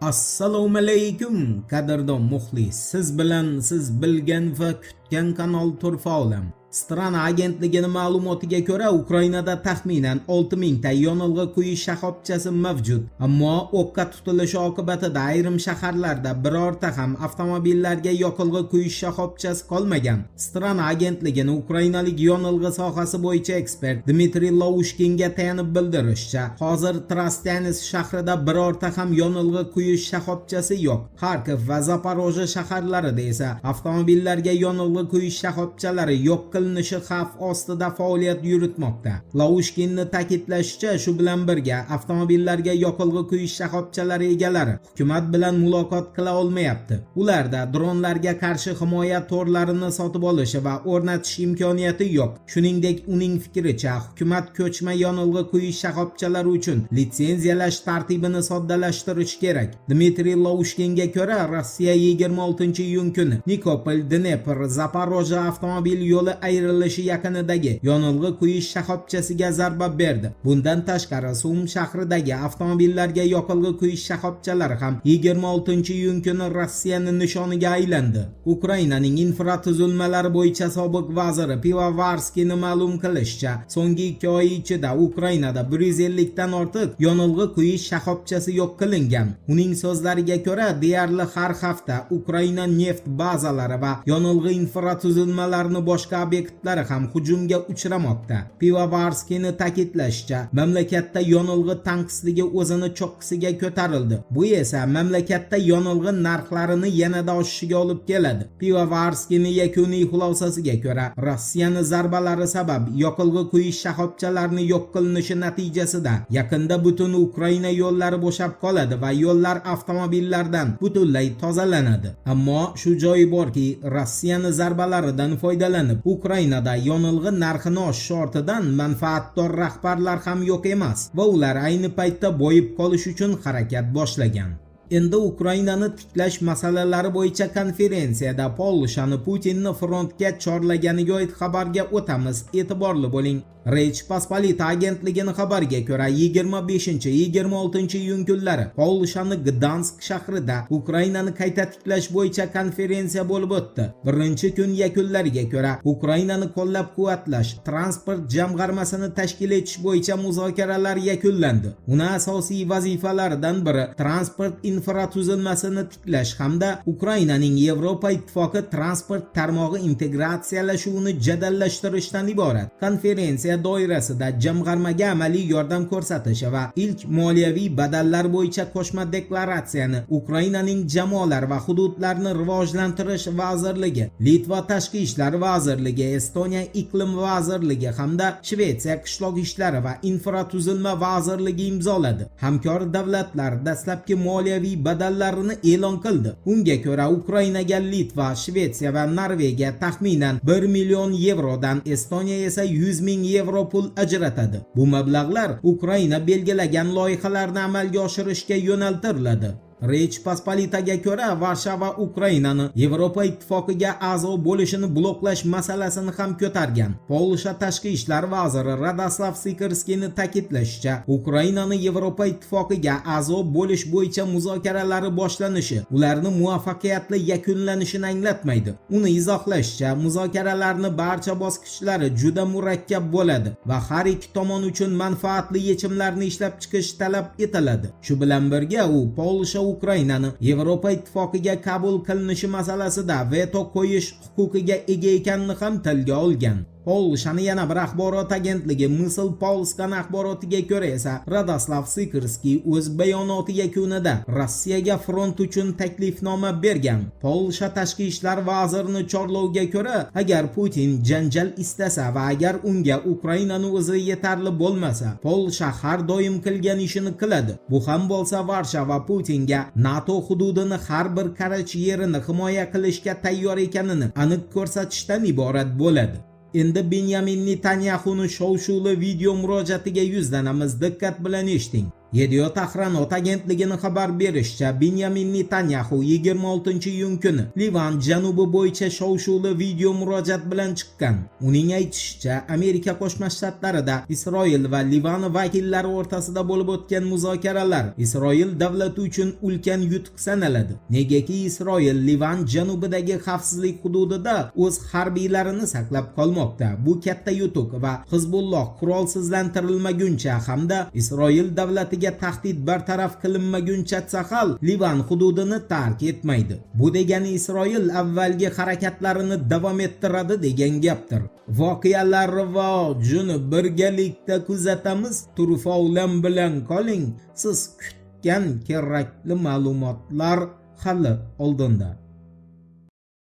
Assalomu alaykum qadrdon muxlis. Siz bilan siz bilgan va kutgan kanal Turfa olam. Strana agentligining ma'lumotiga ko'ra, Ukrainada taxminan 6000 ta yonilg'i quyish shoxobchasi mavjud. Ammo o'qqa tutilishi oqibatida ayrim shaharlarda birorta ham avtomobillarga yoqilg'i quyish shoxobchasi qolmagan. Strana agentligining ukrainalik yonilg'i sohasi bo'yicha ekspert Dmitriy Laushkinga tayanib bildirishicha, hozir Trastyanis shahrida birorta ham yonilg'i quyish shoxobchasi yo'q. Kharkiv va Zaporojye shaharlarida esa avtomobillarga yonilg'i quyish shoxobchalari yo'q qilinishi xavf ostida faoliyat yuritmoqda. Laushkinning ta'kidlashicha, shu bilan birga avtomobillarga yoqilg'i quyish shoxobchalari egalari hukumat bilan muloqot qila olmayapti. Ularda dronlarga qarshi himoya torlarini sotib olishi va o'rnatish imkoniyati yo'q. Shuningdek, uning fikricha, hukumat ko'chma yonilg'i quyish shoxobchalari uchun litsenziyalash tartibini soddalashtirishi kerak. Dmitriy Laushkinga ko'ra, Rossiya 26-iyun kuni Nikopol-Dnepr-Zaporojye avtomobil yo'li ayrilishi yaqinidagi yonilg'i quyish shoxobchasiga zarba berdi. Bundan tashqari, Sum shahridagi avtomobillarga yoqilg'i quyish shoxobchalari ham 26-iyun kuni Rossiyaning nishoniga aylandi. Ukrainaning infratuzilmalari bo'yicha sobiq vaziri Pivovarskiyning ma'lum qilishicha, so'nggi 2 oy ichida Ukrainada 150 dan ortiq yonilg'i quyish shoxobchasi yo'q qilingan. Uning so'zlariga ko'ra, deyarli har hafta Ukraina neft bazalari va yonilg'i infratuzilmalarini boshqa obyektlari ham hujumga uchramoqda. Pivovarskiyning ta'kidlashicha, mamlakatda yonilg'i tanqisligi o'zini cho'qqisiga ko'tarildi. Bu esa mamlakatda yonilg'i narxlarini yanada oshishiga olib keladi. Pivovarskiyning yakuniy xulosasiga ko'ra, Rossiyaning zarbalari sabab yoqilg'i quyish shoxobchalarini yo'q qilinishi natijasida yaqinda butun Ukraina yo'llari bo'shab qoladi va yo'llar avtomobillardan butunlay tozalanadi. Ammo shu joyi borki, Rossiyaning zarbalaridan foydalanib Ukrainada yonilg'i narxini oshish ortidan manfaatdor rahbarlar ham yo'q emas va ular ayni paytda boyib qolish uchun harakat boshlagan. Endi Ukrainani tiklash masalalari bo'yicha konferensiyada Polshani Putinni frontga chorlaganiga oid xabarga o'tamiz. E'tiborli bo'ling. Rech Pospolita agentligining xabariga ko'ra, 25-26-iyun kunlari Polshaning Gdansk shahrida Ukrainani qayta tiklash bo'yicha konferensiya bo'lib o'tdi. Birinchi kun yakunlariga ko'ra, Ukrainani qo'llab-quvvatlash transport jamg'armasini tashkil etish bo'yicha muzokaralar yakunlandi. Uning asosiy vazifalaridan biri transport infratuzilmasini tiklash hamda Ukrainaning Yevropa Ittifoqi transport tarmog'i integratsiyalashuvini jadallashtirishdan iborat. Konferensiya doirasida jamg'armaga amaliy yordam ko'rsatish va ilk moliyaviy badallar bo'yicha qo'shma deklaratsiyani Ukrainaning jamoalar va hududlarini rivojlantirish vazirligi, Litva tashqi ishlar vazirligi, Estoniya iqlim vazirligi hamda Shvetsiya qishloq ishlari va infratuzilma vazirligi imzoladi. Hamkor davlatlar dastlabki moliyaviy badallarini e'lon qildi. Unga ko'ra, Ukrainaga Litva, Shvetsiya va Norvegiya taxminan 1 million yevrodan, Estoniya esa 100 ming yevro pul ajratadi. Bu mablag'lar Ukraina belgilagan loyihalarni amalga oshirishga yo'naltiriladi. Rech Pospolitaga ko'ra, Varshava Ukrainani Yevropa Ittifoqiga a'zo bo'lishini bloklash masalasini ham ko'targan. Polsha tashqi ishlar vaziri Radoslav Sikorskiyning ta'kidlashicha, Ukrainani Yevropa Ittifoqiga a'zo bo'lish bo'yicha muzokaralari boshlanishi ularni muvaffaqiyatli yakunlanishini anglatmaydi. Uni izohlashicha, muzokaralarning barcha bosqichlari juda murakkab bo'ladi va har ikki tomon uchun manfaatli yechimlarni ishlab chiqish talab etiladi. Shu bilan birga, u Polsha Ukrainani Yevropa Ittifoqiga qabul qilinishi masalasida veto qo'yish huquqiga ega ekanini ham tilga olgan. Polshani yana bir axborot agentligi Mysl Polskan axborotiga ko'ra esa, Radoslav Sikorskiy o'z bayonoti yakunida Rossiyaga front uchun taklifnoma bergan. Polsha tashqi ishlar vazirining chorloviga ko'ra, agar Putin janjal istasa va agar unga Ukrainani o'zi yetarli bo'lmasa, Polsha har doim qilgan ishini qiladi. Bu ham bo'lsa, Varshava Putinga NATO hududini har bir qarach yerini himoya qilishga tayyor ekanini aniq ko'rsatishdan iborat bo'ladi. Endi Benyamin Netanyahuning shov-shuvli video murojaatiga yuzlanamiz. Diqqat bilan eshiting. Yediot Ahronot agentligining xabar berishicha, Benyamin Netanyahu 26-iyun kuni Livan janubi bo'yicha shov-shuvli video murojaat bilan chiqqan. Uning aytishicha, Amerika Qo'shma Shtatlarida Isroil va Livan vakillari o'rtasida bo'lib o'tgan muzokaralar Isroil davlati uchun ulkan yutuq sanaladi. Negaki Isroil Livan janubidagi xavfsizlik hududida o'z harbiylarini saqlab qolmoqda. Bu katta yutuq va Hizbulloh qurolsizlantirilmaguncha hamda Isroil davlatiga tahdid bartaraf qilinmaguncha Sahal Livan hududini tark etmaydi. Bu degani Isroil avvalgi harakatlarini davom ettiradi degan gapdir. Voqealar rivojini birgalikda kuzatamiz. Turfovlan bilan qoling. Siz kutgan kerakli ma'lumotlar hali oldinda.